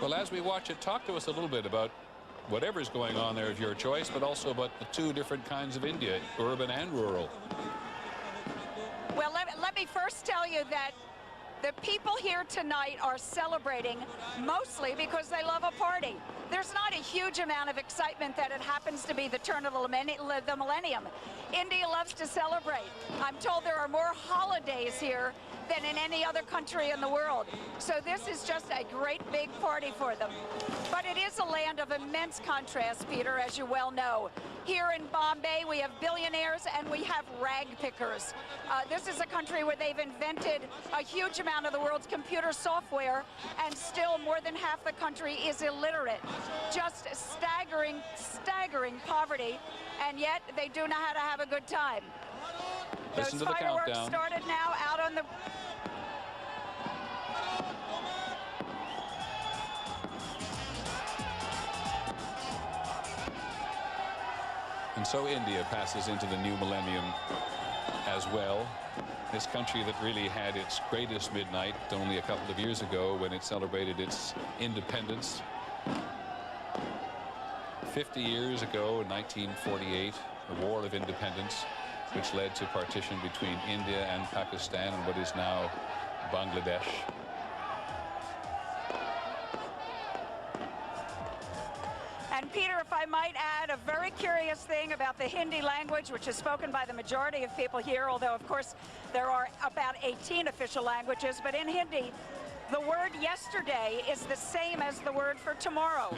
Well, as we watch it, talk to us a little bit about whatever's going on there of your choice, but also about the two different kinds of India, urban and rural. Well, let me first tell you that the people here tonight are celebrating mostly because they love a party. There's not a huge amount of excitement that it happens to be the turn of the millennium. India loves to celebrate. I'm told there are more holidays here than in any other country in the world. So this is just a great big party for them. But it is a land of immense contrast, Peter, as you well know. Here in Bombay, we have billionaires and we have rag pickers. This is a country where they've invented a huge amount of the world's computer software, and still more than half the country is illiterate. Just staggering, staggering poverty, and yet they do know how to have a good time. Listen Those to the fireworks countdown. started now out on the... And so India passes into the new millennium as well. This country that really had its greatest midnight only a couple of years ago when it celebrated its independence. 50 years ago, in 1948, the War of Independence, which led to partition between India and Pakistan and what is now Bangladesh. And Peter, if I might add a very curious thing about the Hindi language, which is spoken by the majority of people here, although of course there are about 18 official languages, but in Hindi, the word yesterday is the same as the word for tomorrow.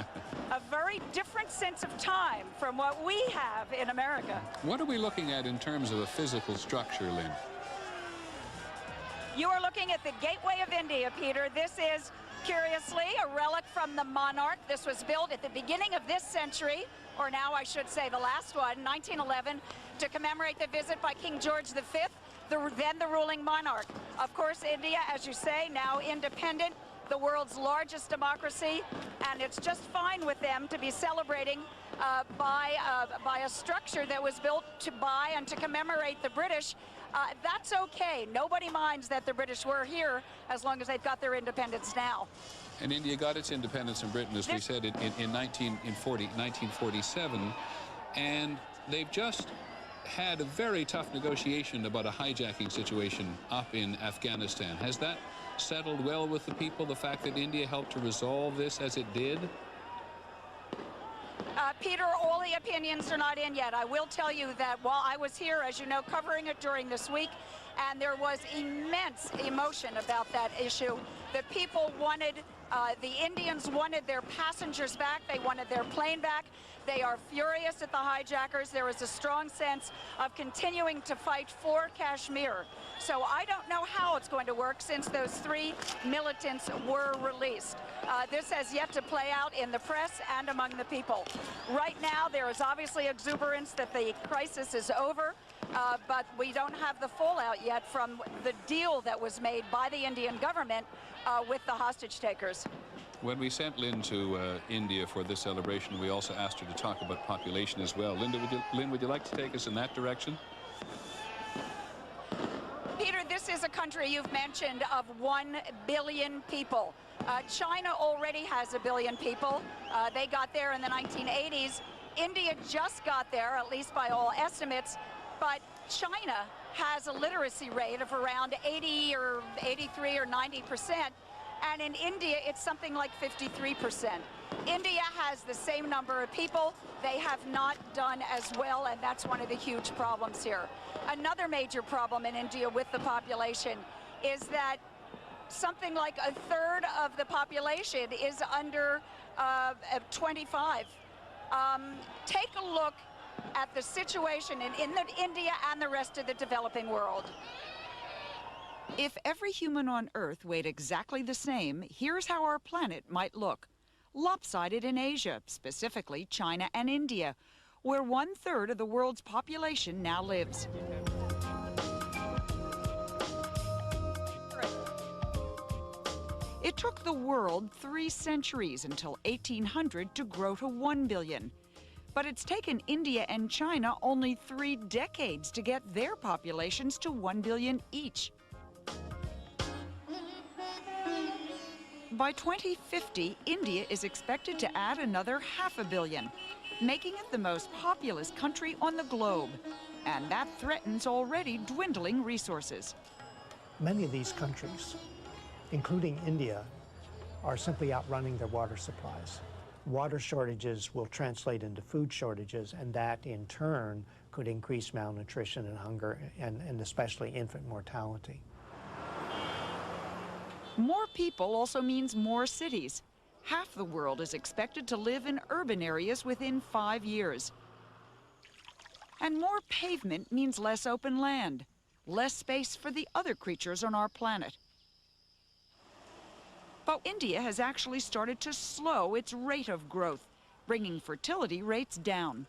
A very different sense of time from what we have in America. What are we looking at in terms of a physical structure, Lynn? You are looking at the Gateway of India, Peter. This is, curiously, a relic from the monarch. This was built at the beginning of this century, or now I should say the last one, 1911, to commemorate the visit by King George V, then the ruling monarch. Of course, India, as you say, now independent, the world's largest democracy, and it's just fine with them to be celebrating by a structure that was built by and to commemorate the British. That's okay. Nobody minds that the British were here as long as they've got their independence now. And India got its independence in Britain, as we said, in 1947, and they've just had a very tough negotiation about a hijacking situation up in Afghanistan. Has that settled well with the people, the fact that India helped to resolve this as it did? Peter, all the opinions are not in yet. I will tell you that while I was here, as you know, covering it during this week, and there was immense emotion about that issue. The people wanted, the Indians wanted their passengers back. They wanted their plane back. They are furious at the hijackers. There is a strong sense of continuing to fight for Kashmir. So I don't know how it's going to work since those 3 militants were released. This has yet to play out in the press and among the people. Right now, there is obviously exuberance that the crisis is over, but we don't have the fallout yet from the deal that was made by the Indian government with the hostage takers. When we sent Lynn to India for this celebration, we also asked her to talk about population as well. Lynn, would you like to take us in that direction? Peter, this is a country you've mentioned of 1 billion people. China already has 1 billion people. They got there in the 1980s. India just got there, at least by all estimates, but China has a literacy rate of around 80 or 83 or 90%, and in India it's something like 53%. India has the same number of people. They have not done as well, and that's one of the huge problems here. Another major problem in India with the population is that something like 1/3 of the population is under 25. Take a look at the situation in India and the rest of the developing world. If every human on Earth weighed exactly the same, here's how our planet might look. Lopsided in Asia, specifically China and India, where 1/3 of the world's population now lives. It took the world 3 centuries until 1800 to grow to 1 billion. But it's taken India and China only 3 decades to get their populations to 1 billion each. By 2050, India is expected to add another 500 million, making it the most populous country on the globe. And that threatens already dwindling resources. Many of these countries, including India, are simply outrunning their water supplies. Water shortages will translate into food shortages, and that in turn could increase malnutrition and hunger, and especially infant mortality. More people also means more cities. Half the world is expected to live in urban areas within 5 years. And more pavement means less open land, less space for the other creatures on our planet. But India has actually started to slow its rate of growth, bringing fertility rates down.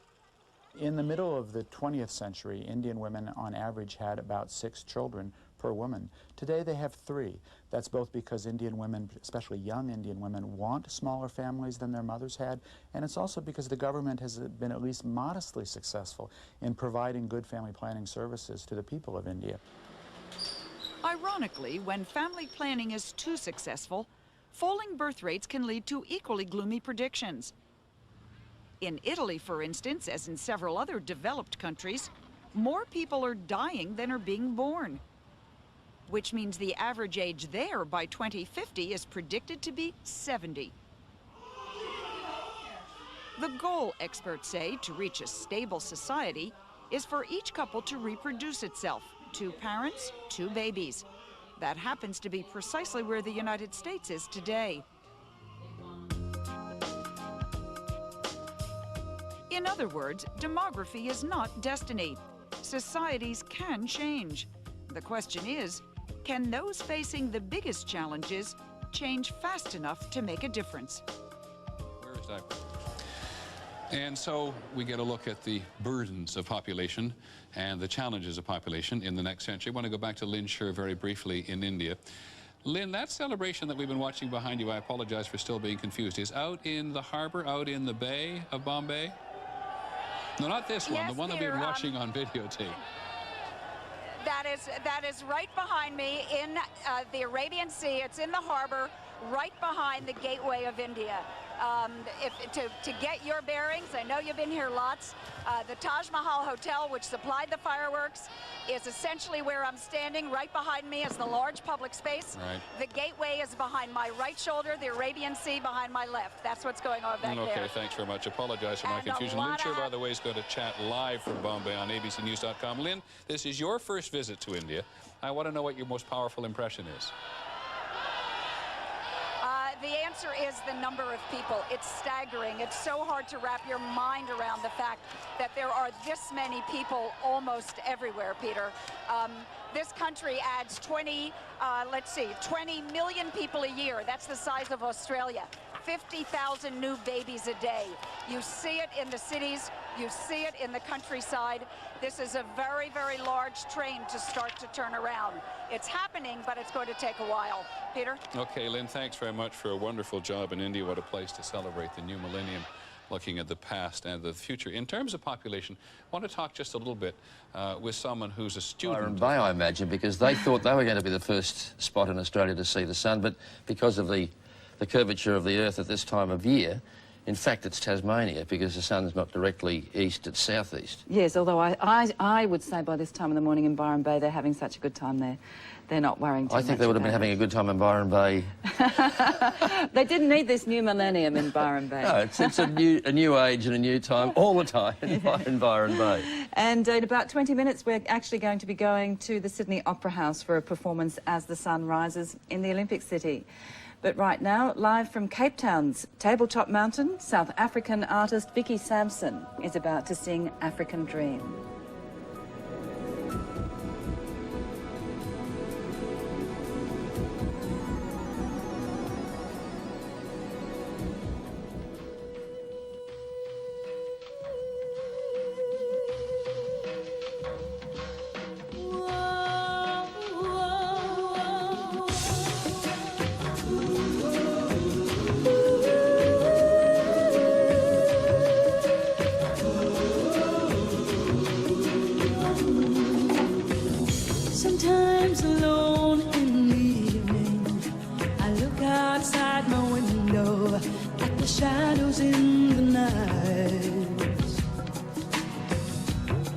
In the middle of the 20th century, Indian women on average had about 6 children per woman. Today they have 3. That's both because Indian women, especially young Indian women, want smaller families than their mothers had, and it's also because the government has been at least modestly successful in providing good family planning services to the people of India. Ironically, when family planning is too successful, falling birth rates can lead to equally gloomy predictions. In Italy, for instance, as in several other developed countries, more people are dying than are being born, which means the average age there by 2050 is predicted to be 70. The goal, experts say, to reach a stable society is for each couple to reproduce itself, 2 parents, 2 babies. That happens to be precisely where the United States is today. In other words, demography is not destiny. Societies can change. The question is, can those facing the biggest challenges change fast enough to make a difference? Where is that? And so we get a look at the burdens of population and the challenges of population in the next century. I want to go back to Lynn Sher very briefly in India. Lynn, that celebration that we've been watching behind you, I apologize for still being confused, is out in the harbor, out in the Bay of Bombay? No, not this one, Yes, the one that we've been watching on videotape. That is right behind me in the Arabian Sea. It's in the harbor, right behind the gateway of India. To get your bearings, I know you've been here lots, the Taj Mahal Hotel, which supplied the fireworks, is essentially where I'm standing. Right behind me is the large public space. Right. The gateway is behind my right shoulder, the Arabian Sea behind my left. That's what's going on back there. Okay, thanks very much. Apologize for my confusion. Lynn Sher, by the way, is going to chat live from Bombay on abcnews.com. Lynn, this is your first visit to India. I want to know what your most powerful impression is. The answer is the number of people. It's staggering. It's so hard to wrap your mind around the fact that there are this many people almost everywhere, Peter. This country adds 20 million people a year. That's the size of Australia. 50,000 new babies a day. You see it in the cities. You see it in the countryside. This is a very, very large train to start to turn around. It's happening, but it's going to take a while. Peter? Okay, Lynn, thanks very much for a wonderful job in India. What a place to celebrate the new millennium, looking at the past and the future. In terms of population, I want to talk just a little bit with someone who's a student. Byron Bay, I imagine, because they thought they were going to be the first spot in Australia to see the sun, but because of the curvature of the Earth at this time of year, in fact, it's Tasmania, because the sun's not directly east, it's southeast. Yes, although I would say by this time in the morning in Byron Bay, they're having such a good time there. They're not worrying too much. I think they would have been having a good time in Byron Bay. They didn't need this new millennium in Byron Bay. No, it's a new age and a new time all the time in Byron Bay. And in about 20 minutes, we're actually going to be going to the Sydney Opera House for a performance as the sun rises in the Olympic City. But right now, live from Cape Town's Tabletop Mountain, South African artist Vicky Sampson is about to sing African Dream. shadows in the night.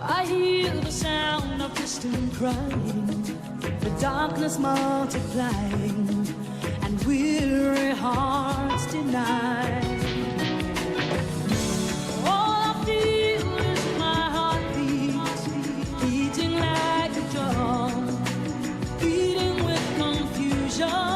I hear the sound of distant crying, the darkness multiplying, and weary hearts deny. All I feel is my heartbeat, beating like a drum, beating with confusion.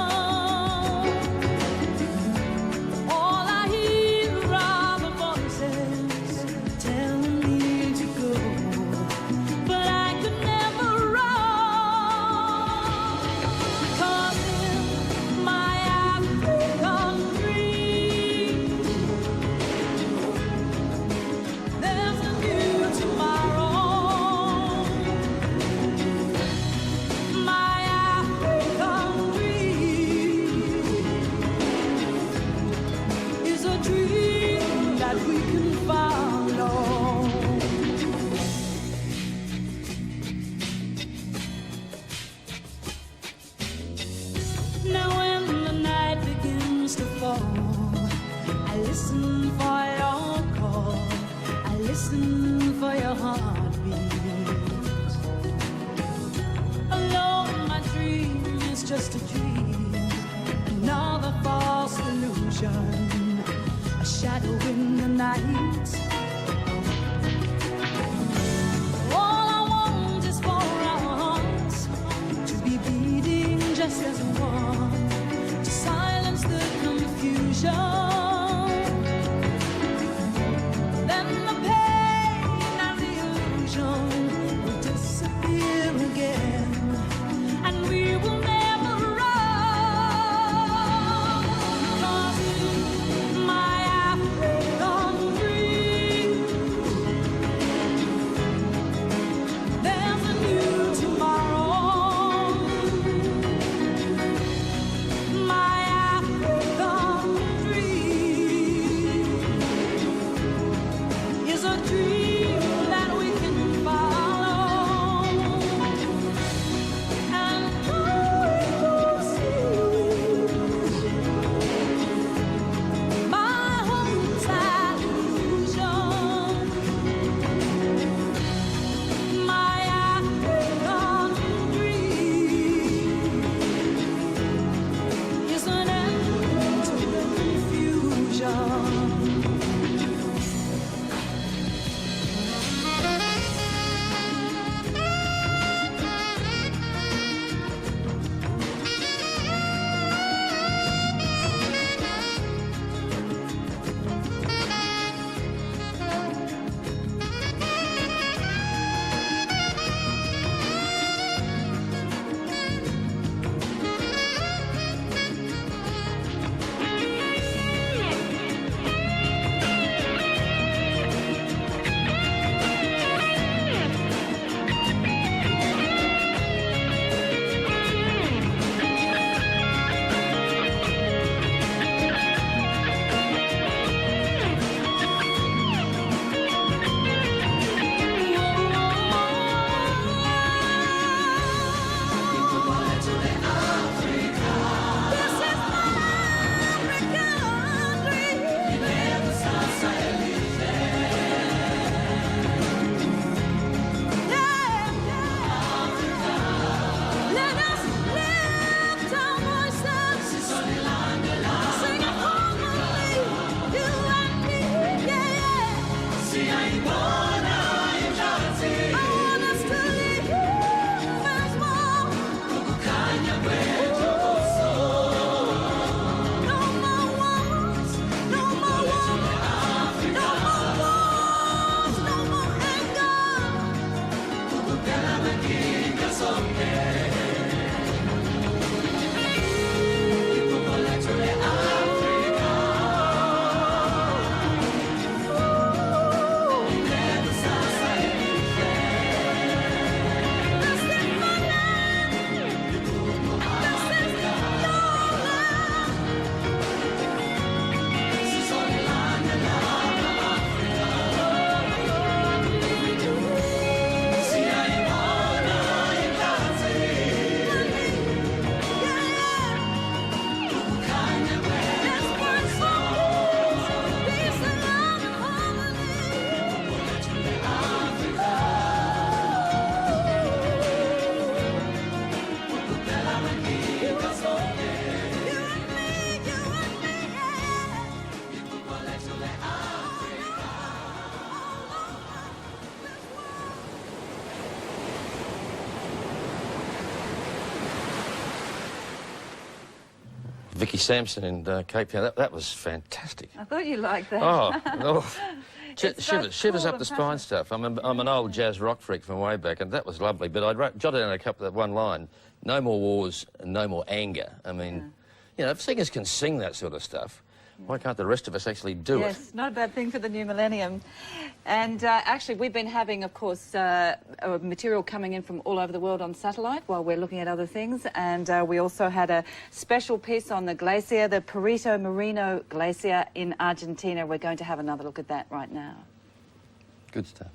Just a dream, another false illusion, a shadow in the night. All I want is for our hearts to be beating just as one, to silence the confusion. Then the pain and the illusion will disappear again, and we will never. My African dream. Ricky Sampson in Cape Town. That was fantastic. I thought you liked that. Oh. It's so Shivers cool up the and spine stuff. I'm an old jazz rock freak from way back, and that was lovely. But I jotted down a couple of one line: no more wars and no more anger. I mean, you know, if singers can sing that sort of stuff, why can't the rest of us actually do it? Yes, not a bad thing for the new millennium. And actually, we've been having, of course, material coming in from all over the world on satellite while we're looking at other things. And we also had a special piece on the glacier, the Perito Moreno Glacier in Argentina. We're going to have another look at that right now. Good stuff.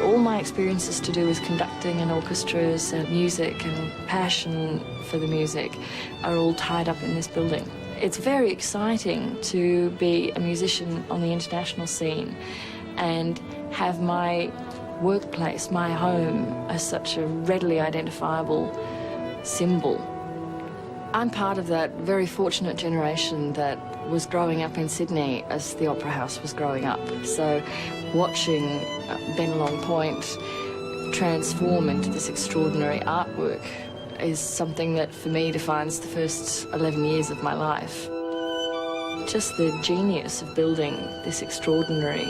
All my experiences to do with conducting and orchestras and music and passion for the music are all tied up in this building. It's very exciting to be a musician on the international scene and have my workplace, my home, as such a readily identifiable symbol. I'm part of that very fortunate generation that was growing up in Sydney as the Opera House was growing up. So watching Bennelong Point transform into this extraordinary artwork is something that for me defines the first 11 years of my life. Just the genius of building this extraordinary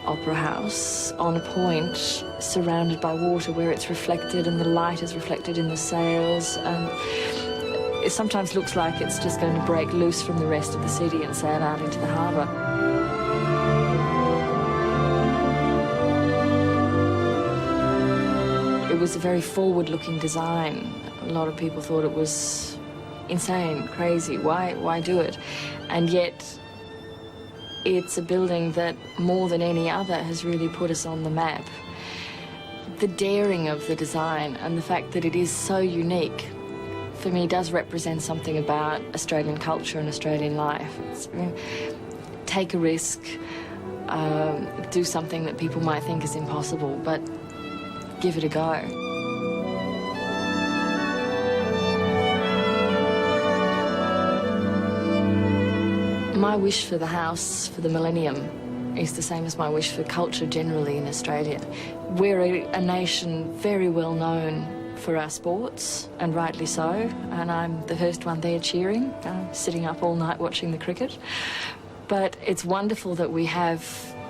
opera house on a point surrounded by water where it's reflected and the light is reflected in the sails, and it sometimes looks like it's just going to break loose from the rest of the city and sail out into the harbour. It was a very forward-looking design. A lot of people thought it was insane, crazy, why do it? And yet it's a building that more than any other has really put us on the map. The daring of the design and the fact that it is so unique for me does represent something about Australian culture and Australian life. It's, take a risk, do something that people might think is impossible, but give it a go. My wish for the house, for the millennium, is the same as my wish for culture generally in Australia. We're a nation very well known for our sports, and rightly so, and I'm the first one there cheering, sitting up all night watching the cricket. But it's wonderful that we have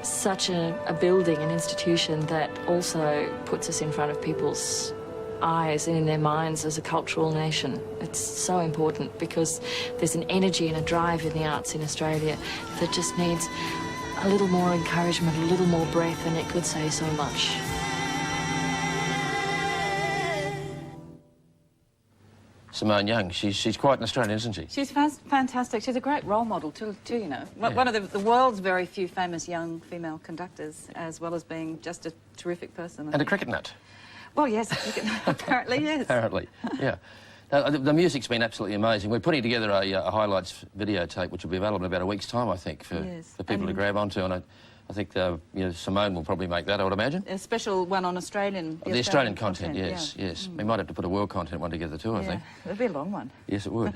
such a building, an institution that also puts us in front of people's eyes and in their minds as a cultural nation. It's so important because there's an energy and a drive in the arts in Australia that just needs a little more encouragement, a little more breath, and it could say so much. Simone Young, she's quite an Australian, isn't she? She's fantastic. She's a great role model too, you know. Yeah. One of the world's very few famous young female conductors, as well as being just a terrific person. And a cricket nut. Well, yes, apparently, yes. Apparently, yeah. The music's been absolutely amazing. We're putting together a highlights videotape, which will be available in about a week's time, I think, for people to grab onto. And I think you know, Simone will probably make that, I would imagine. A special one on Australian. The Australian content, yes, yes. We might have to put a world content one together too, I think. It'd be a long one. Yes, it would.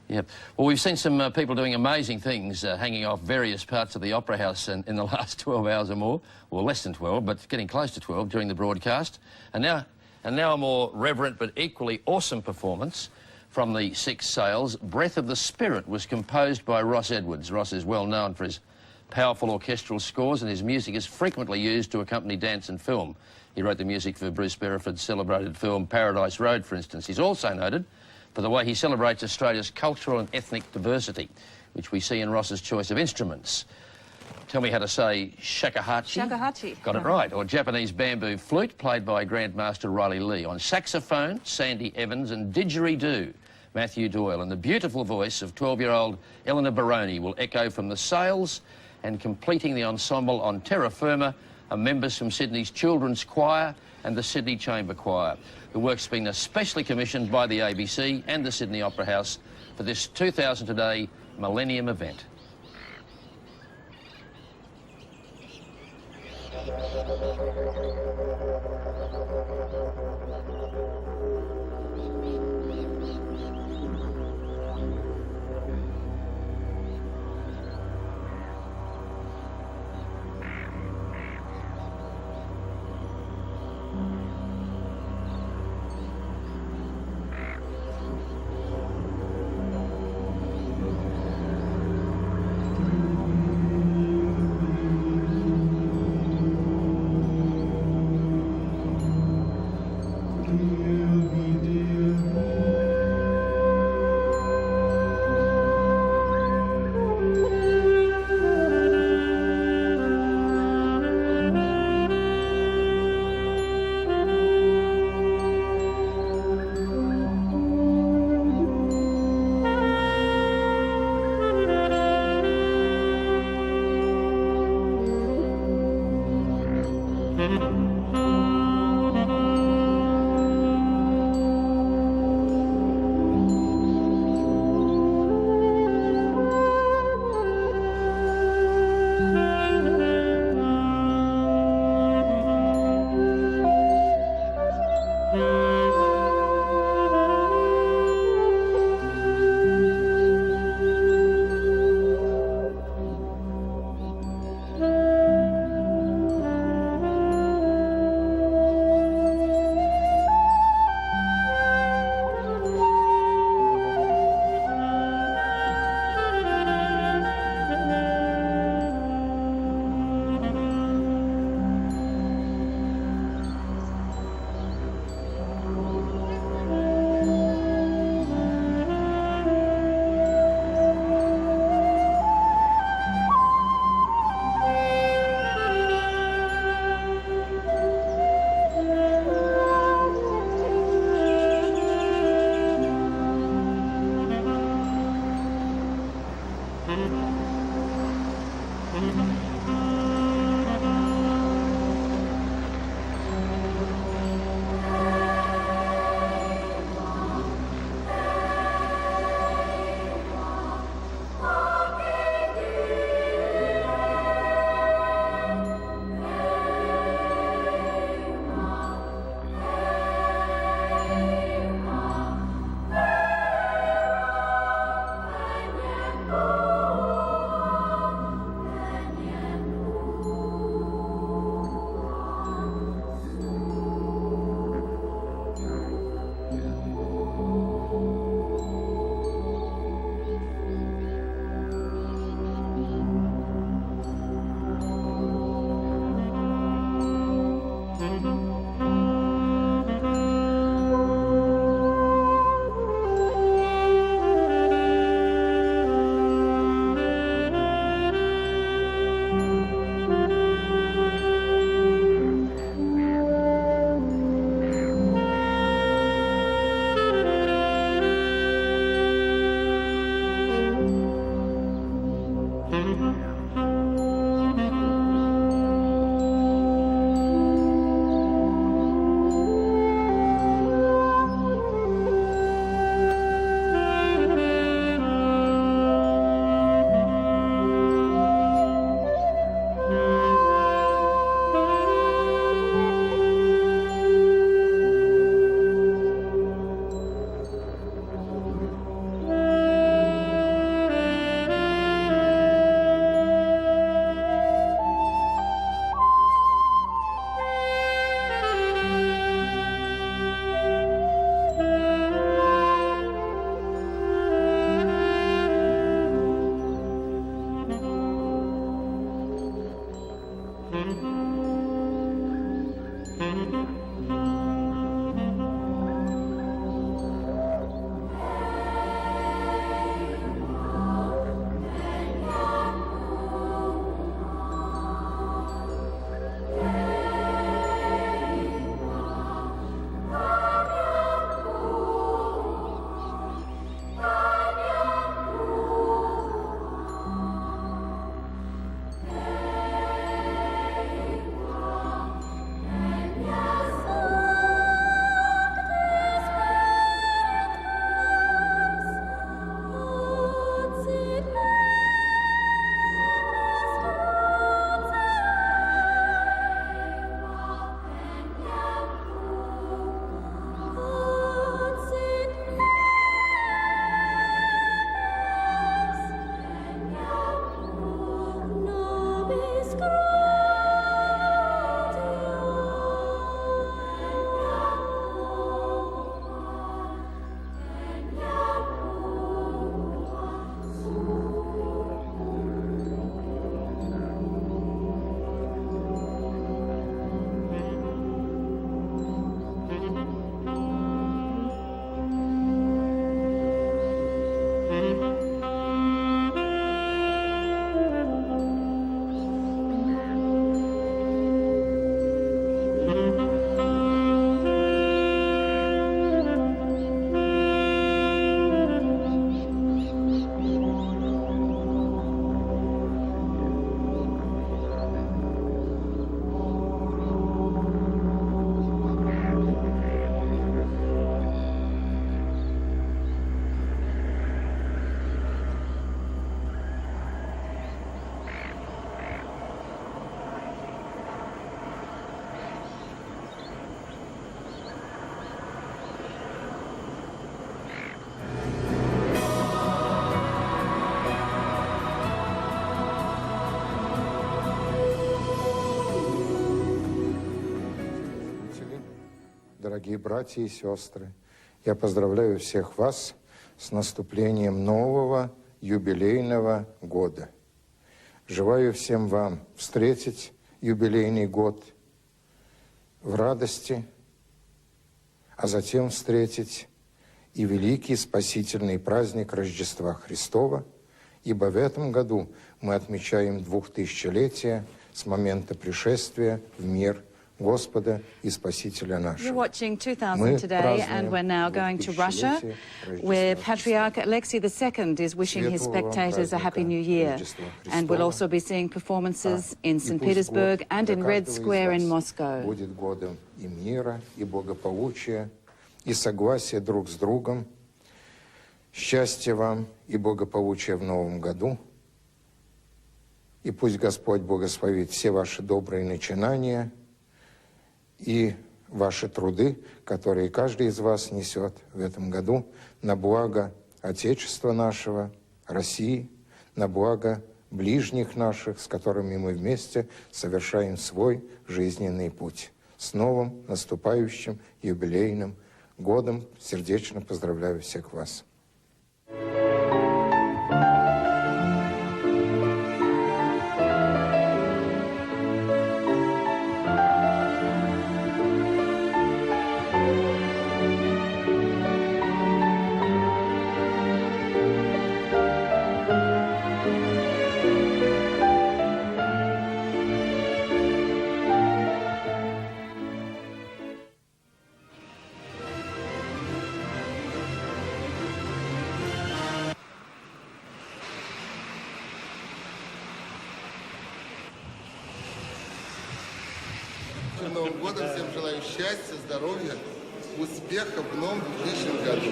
Yeah. Well, we've seen some people doing amazing things, hanging off various parts of the Opera House in the last 12 hours or more, or less than 12, but getting close to 12 during the broadcast. And now a more reverent but equally awesome performance from the Six Sails. Breath of the Spirit was composed by Ross Edwards. Ross is well known for his powerful orchestral scores, and his music is frequently used to accompany dance and film. He wrote the music for Bruce Beresford's celebrated film Paradise Road, for instance. He's also noted for the way he celebrates Australia's cultural and ethnic diversity, which we see in Ross's choice of instruments. Tell me how to say shakuhachi. Shakuhachi. Got it right. Or Japanese bamboo flute, played by Grandmaster Riley Lee. On saxophone, Sandy Evans, and didgeridoo, Matthew Doyle. And the beautiful voice of 12-year-old Eleanor Baroni will echo from the Sails, and completing the ensemble on terra firma are members from Sydney's Children's Choir and the Sydney Chamber Choir. The work's been especially commissioned by the ABC and the Sydney Opera House for this 2000 Today Millennium event. Дорогие братья и сестры, я поздравляю всех вас с наступлением нового юбилейного года. Желаю всем вам встретить юбилейный год в радости, а затем встретить и великий спасительный праздник Рождества Христова, ибо в этом году мы отмечаем 2000-летие с момента пришествия в мир Господа и Спасителя нашего. You're watching 2000 today, and we're now going to Russia, where Patriarch Alexei II is wishing his spectators a Happy New Year. And we'll also be seeing performances in St. Petersburg and in Red Square in Moscow. Будет годом и мира, и благополучия, и согласия друг с другом. Счастья вам и благополучия в новом году. И пусть Господь благословит все ваши добрые начинания и ваши труды, которые каждый из вас несет в этом году на благо Отечества нашего, России, на благо ближних наших, с которыми мы вместе совершаем свой жизненный путь. С новым наступающим юбилейным годом сердечно поздравляю всех вас. Новым годом. Всем желаю счастья, здоровья, успеха в новом 2000 году.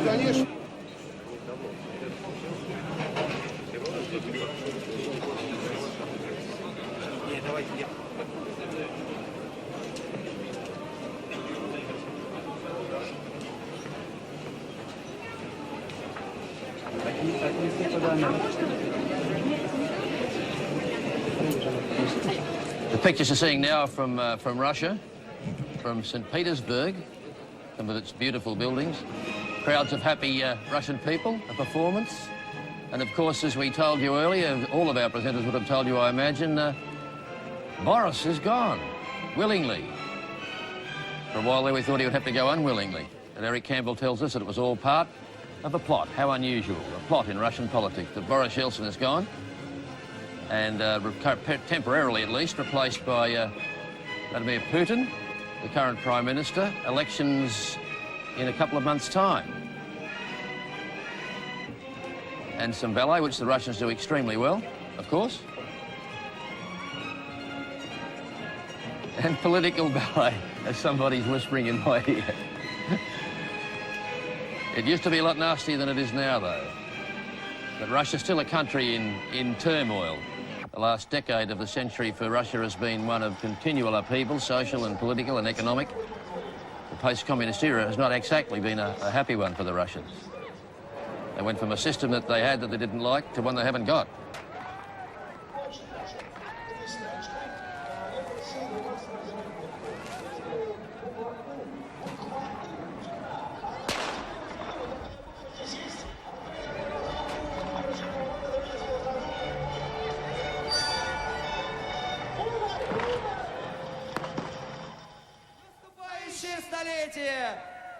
Конечно. The pictures you're seeing now are from Russia, from St. Petersburg, and with its beautiful buildings. Crowds of happy Russian people, a performance. And of course, as we told you earlier, all of our presenters would have told you, I imagine, Boris is gone, willingly. For a while there we thought he would have to go unwillingly. But Eric Campbell tells us that it was all part of a plot. How unusual, a plot in Russian politics. That Boris Yeltsin is gone, and temporarily at least replaced by Vladimir Putin, the current Prime Minister. Elections in a couple of months' time. And some ballet, which the Russians do extremely well, of course. And political ballet, as somebody's whispering in my ear. It used to be a lot nastier than it is now, though. But Russia's still a country in turmoil. The last decade of the century for Russia has been one of continual upheaval, social and political and economic. The post-communist era has not exactly been a happy one for the Russians. They went from a system that they had that they didn't like to one they haven't got.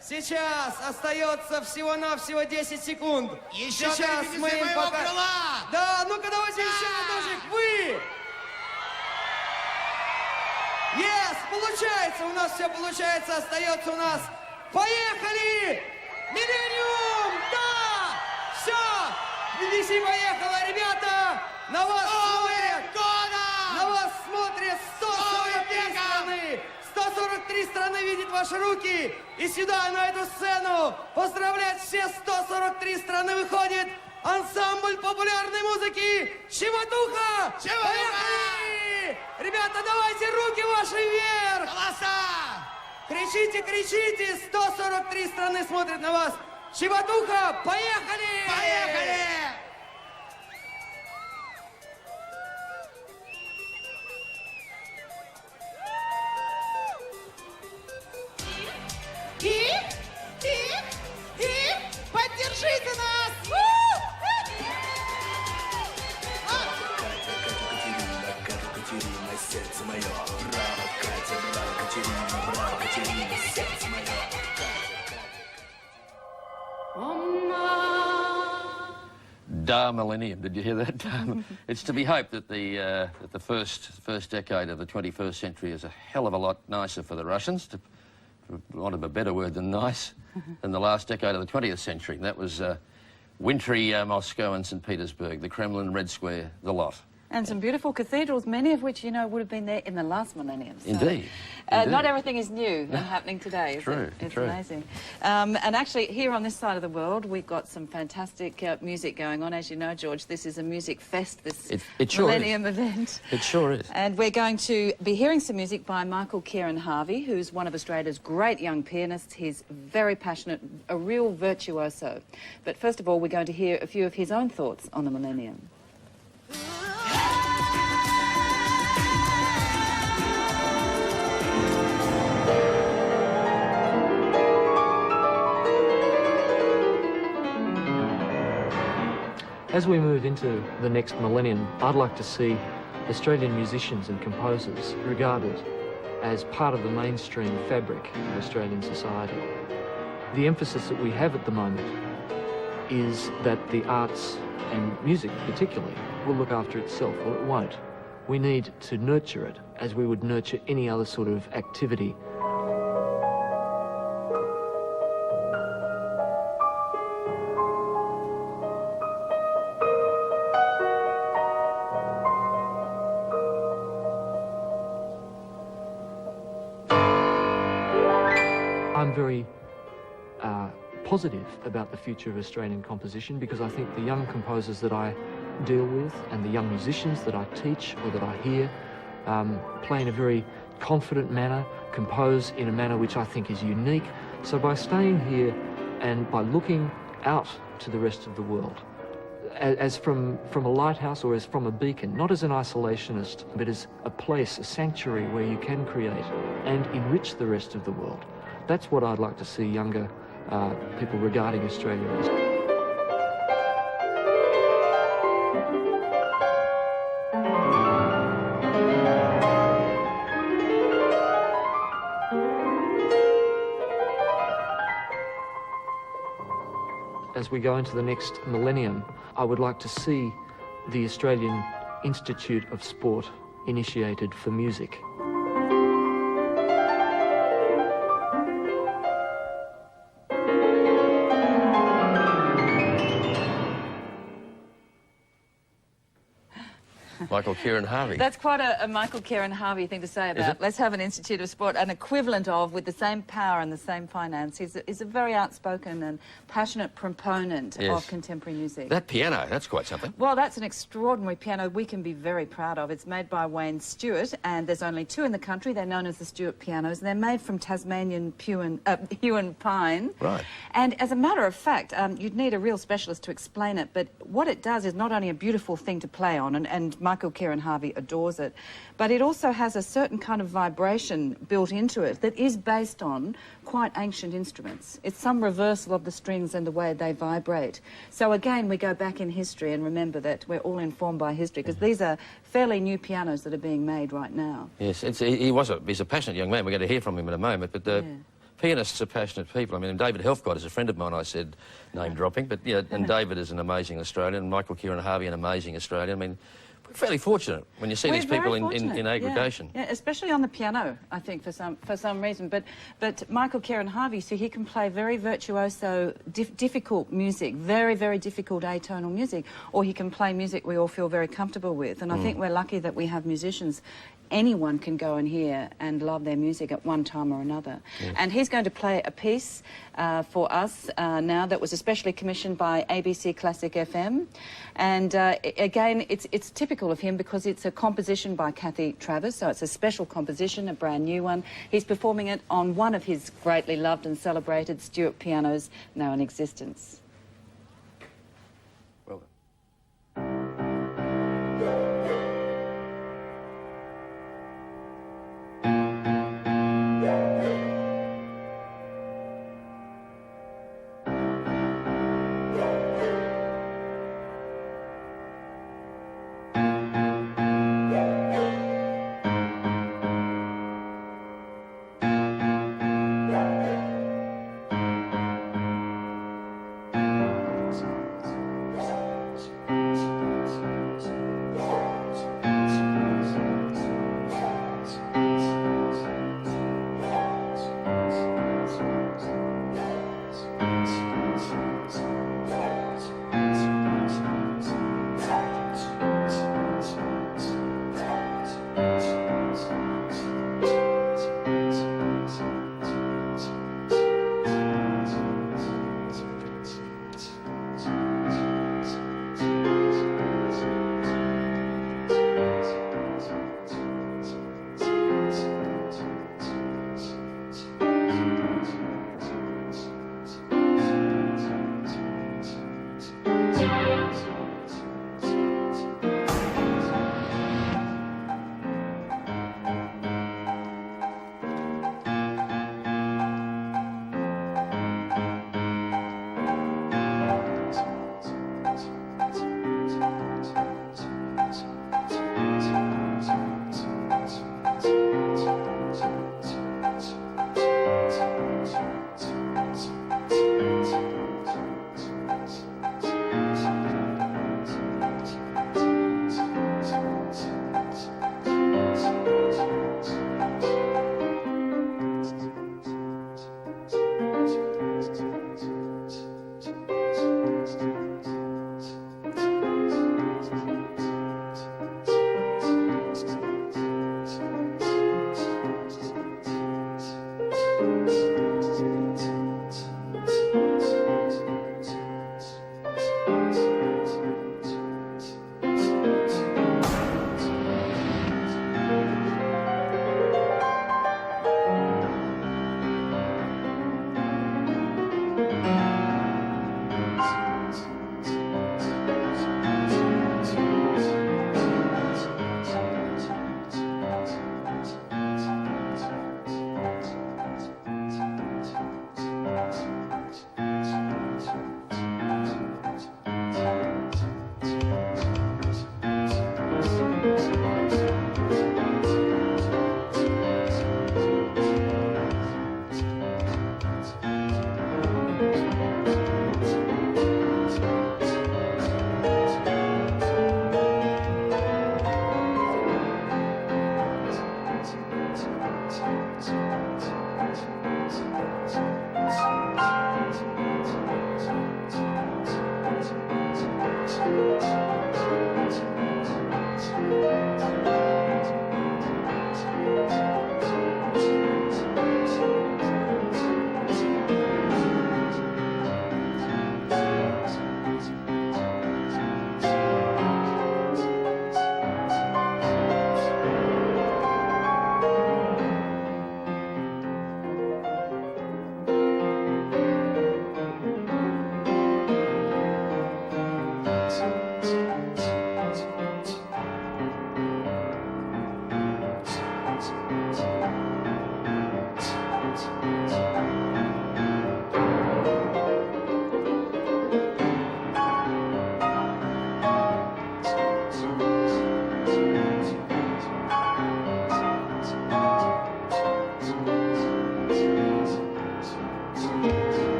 Сейчас остается всего-навсего 10 секунд. Еще сейчас мы им моего крыла! Да, ну-ка давайте еще разочек. Вы! Yes, получается, у нас все получается, остается у нас. Поехали! Миллениум! Да! Все! BBC поехала, ребята! На вас смотрят! На вас смотрят 143 страны! 143 страны видят ваши руки, и сюда, на эту сцену, поздравлять все 143 страны выходит ансамбль популярной музыки «Чеватуха». Поехали! Ребята, давайте руки ваши вверх! Голоса! Кричите, кричите! 143 страны смотрят на вас. «Чеватуха». Поехали! Поехали! И поддержите нас! Катерина, сердце мое, браво, Катя, браво, Катерина, браво, Катерина, сердце мое. Da Millennium, did you hear that? It's to be hoped that the first decade of the 21st century is a hell of a lot nicer for the Russians, for want of a better word than nice, than the last decade of the 20th century. That was wintry Moscow and St. Petersburg, the Kremlin, Red Square, the lot. And some beautiful cathedrals, many of which, you know, would have been there in the last millennium. So, Indeed. Not everything is new and happening today, is True, it? It's true. amazing. And actually, here on this side of the world, we've got some fantastic music going on. As you know, George, this is a music fest, this It sure millennium is. event. It sure is. And we're going to be hearing some music by Michael Kieran Harvey, who's one of Australia's great young pianists. He's very passionate, a real virtuoso. But first of all, we're going to hear a few of his own thoughts on the millennium. As we move into the next millennium, I'd like to see Australian musicians and composers regarded as part of the mainstream fabric of Australian society. The emphasis that we have at the moment is that the arts, and music particularly, will look after itself. Well, it won't. We need to nurture it as we would nurture any other sort of activity. I'm very positive about the future of Australian composition because I think the young composers that I deal with and the young musicians that I teach or that I hear play in a very confident manner, compose in a manner which I think is unique. So by staying here and by looking out to the rest of the world, as from a lighthouse or as from a beacon, not as an isolationist, but as a place, a sanctuary where you can create and enrich the rest of the world. That's what I'd like to see younger people regarding Australia as. As we go into the next millennium, I would like to see the Australian Institute of Sport initiated for music. Michael Kieran Harvey. That's quite a Michael Kieran Harvey thing to say about, let's have an Institute of Sport, an equivalent of, with the same power and the same finance. He's a very outspoken and passionate proponent of contemporary music. That piano, that's quite something. Well, that's an extraordinary piano we can be very proud of. It's made by Wayne Stewart, and there's only two in the country. They're known as the Stewart pianos, and they're made from Tasmanian Huon pine. Right. And as a matter of fact, you'd need a real specialist to explain it, but what it does is not only a beautiful thing to play on, and Michael Kieran Harvey adores it, but it also has a certain kind of vibration built into it that is based on quite ancient instruments. It's some reversal of the strings and the way they vibrate. So again, we go back in history and remember that we're all informed by history, because these are fairly new pianos that are being made right now. Yes, he's a passionate young man. We're going to hear from him in a moment, but pianists are passionate people. I mean, David Helfgott is a friend of mine, I said, name-dropping, but yeah, and David is an amazing Australian, and Michael Kieran Harvey, an amazing Australian. I mean, we're fairly fortunate when you see these people in aggregation. Yeah, especially on the piano, I think, for some reason. But Michael Kieran Harvey, so he can play very virtuoso, difficult music, very, very difficult atonal music, or he can play music we all feel very comfortable with. And I think we're lucky that we have musicians. Anyone can go and hear and love their music at one time or another. Yes. And he's going to play a piece for us now that was especially commissioned by ABC Classic FM. And again, it's typical of him because it's a composition by Kathy Travers, so it's a special composition, a brand new one. He's performing it on one of his greatly loved and celebrated Stewart pianos now in existence. Well done.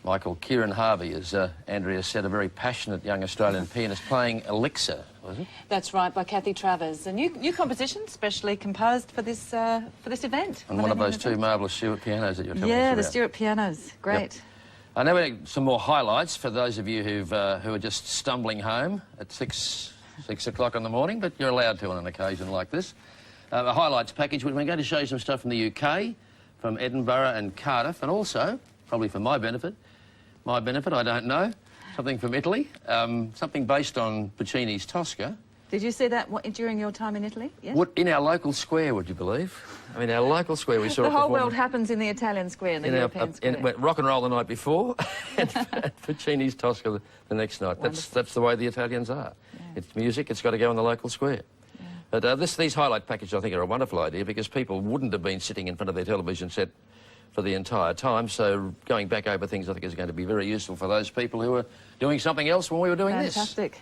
Michael, Kieran Harvey, as Andrea said, a very passionate young Australian pianist playing Elixir, was it? That's right, by Kathy Travers. A new composition, specially composed for this event. And one of those two marvellous Stewart pianos that you're telling us about. Yeah, the Stewart pianos. Great. Yep. I know we have some more highlights for those of you who are just stumbling home at 6 o'clock in the morning, but you're allowed to on an occasion like this. A highlights package, we're going to show you some stuff from the UK, from Edinburgh and Cardiff, and also, probably for my benefit, I don't know, something from Italy, something based on Puccini's Tosca. Did you see that during your time in Italy? Yes? In our local square, would you believe? I mean, our local square, we saw the whole world happens in the Italian square and the European square. Went rock and roll the night before, and Puccini's Tosca the next night. That's the way the Italians are. Yeah. It's music, it's got to go in the local square. Yeah. But these highlight packages, I think, are a wonderful idea because people wouldn't have been sitting in front of their television set for the entire time, so going back over things I think is going to be very useful for those people who were doing something else when we were doing this. Fantastic.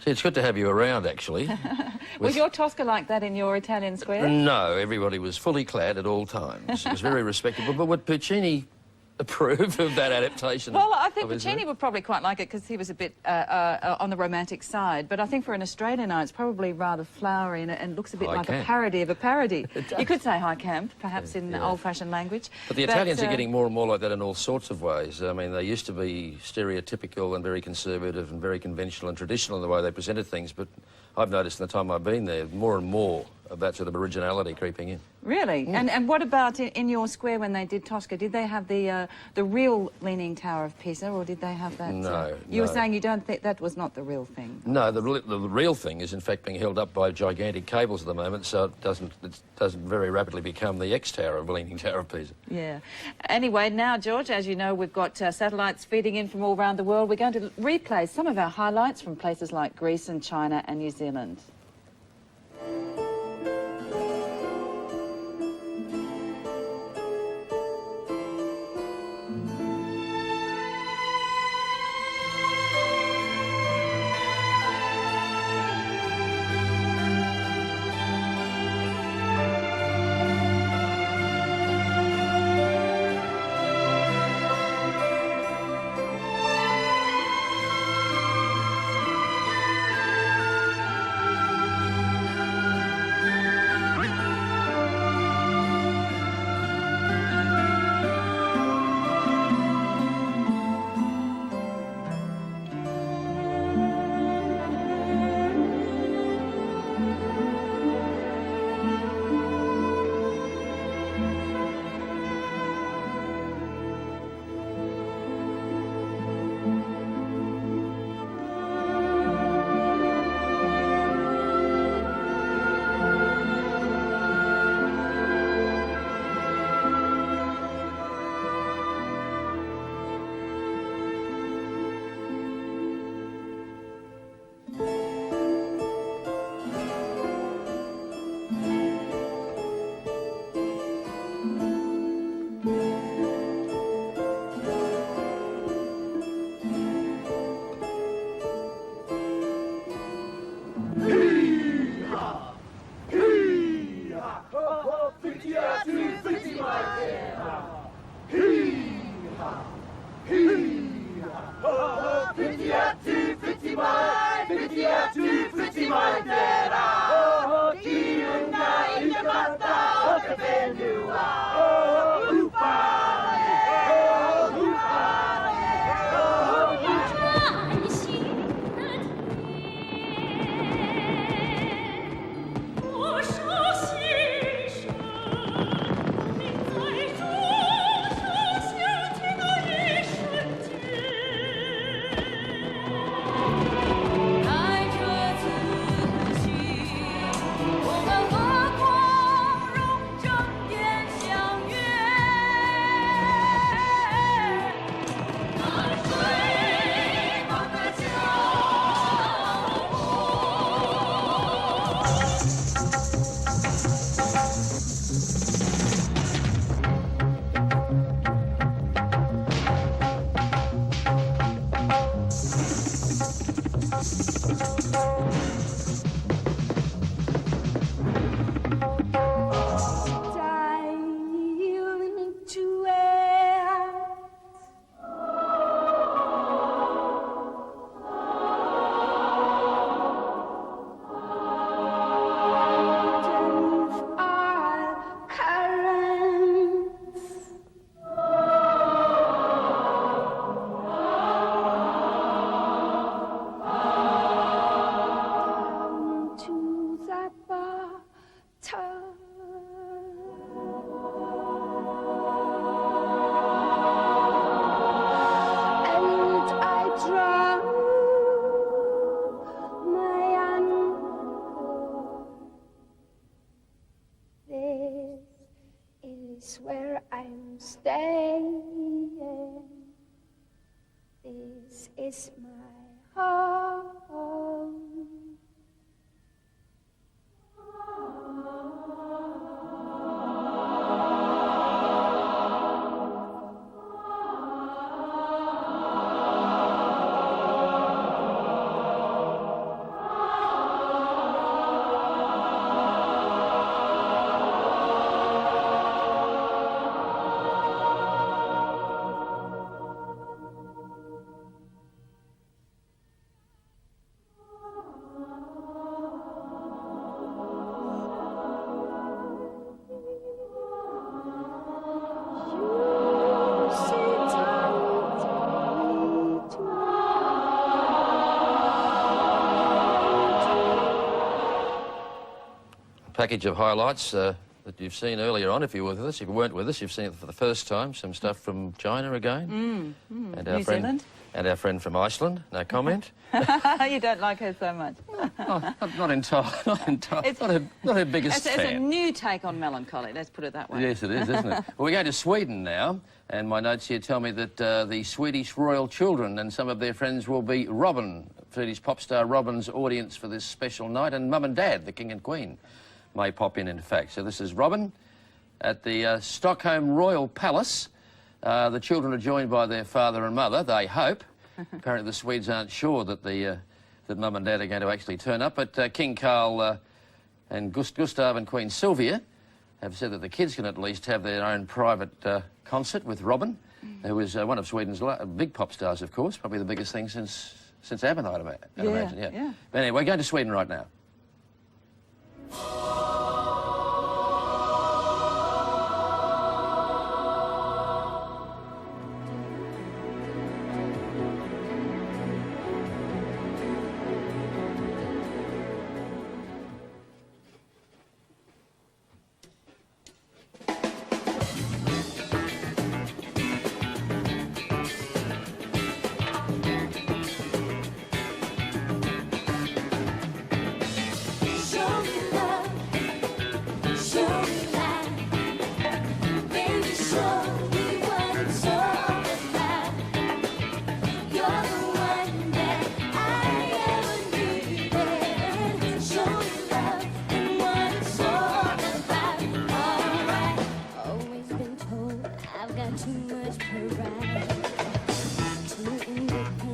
It's good to have you around, actually. Was your Tosca like that in your Italian square? No, everybody was fully clad at all times. It was very respectable. But would Puccini approve of that adaptation? Well, I think of his Puccini work? would probably quite like it because he was a bit on the romantic side. But I think for an Australian eye, it's probably rather flowery and looks a bit High like camp. a parody of a parody. It does. You could say high camp, perhaps in old-fashioned language. But the Italians are getting more and more like that in all sorts of ways. I mean, they used to be stereotypical and very conservative and very conventional and traditional in the way they presented things, but I've noticed in the time I've been there, more and more of that sort of originality creeping in. Really? And what about in your square when they did Tosca? Did they have the real Leaning Tower of Pisa, or did they have that? No, You were no. saying you don't think that was not the real thing? No, the real thing is in fact being held up by gigantic cables at the moment, so it doesn't very rapidly become the X-Tower of Leaning Tower of Pisa. Yeah. Anyway, now, George, as you know, we've got satellites feeding in from all around the world. We're going to replay some of our highlights from places like Greece and China and New Zealand. Where I'm staying. This is my home. package of highlights that you've seen earlier on. If you were with us, if you weren't with us, you've seen it for the first time. Some stuff from China again. And our New friend, Zealand. And our friend from Iceland. No comment. You don't like her so much. Not entirely. Not her biggest It's a fan. new take on melancholy, let's put it that way. Yes, it is, isn't it? Well, we're going to Sweden now, and my notes here tell me that the Swedish royal children and some of their friends will be Robin, Swedish pop star Robin's audience for this special night, and Mum and Dad, the King and Queen, may pop in fact. So this is Robin at the Stockholm Royal Palace. The children are joined by their father and mother, they hope. Apparently the Swedes aren't sure that that Mum and Dad are going to actually turn up, but King Carl and Gustav and Queen Sylvia have said that the kids can at least have their own private concert with Robin, who is one of Sweden's big pop stars, of course, probably the biggest thing since ABBA, I'd imagine. Yeah. But anyway, we're going to Sweden right now. Too much pride to indicate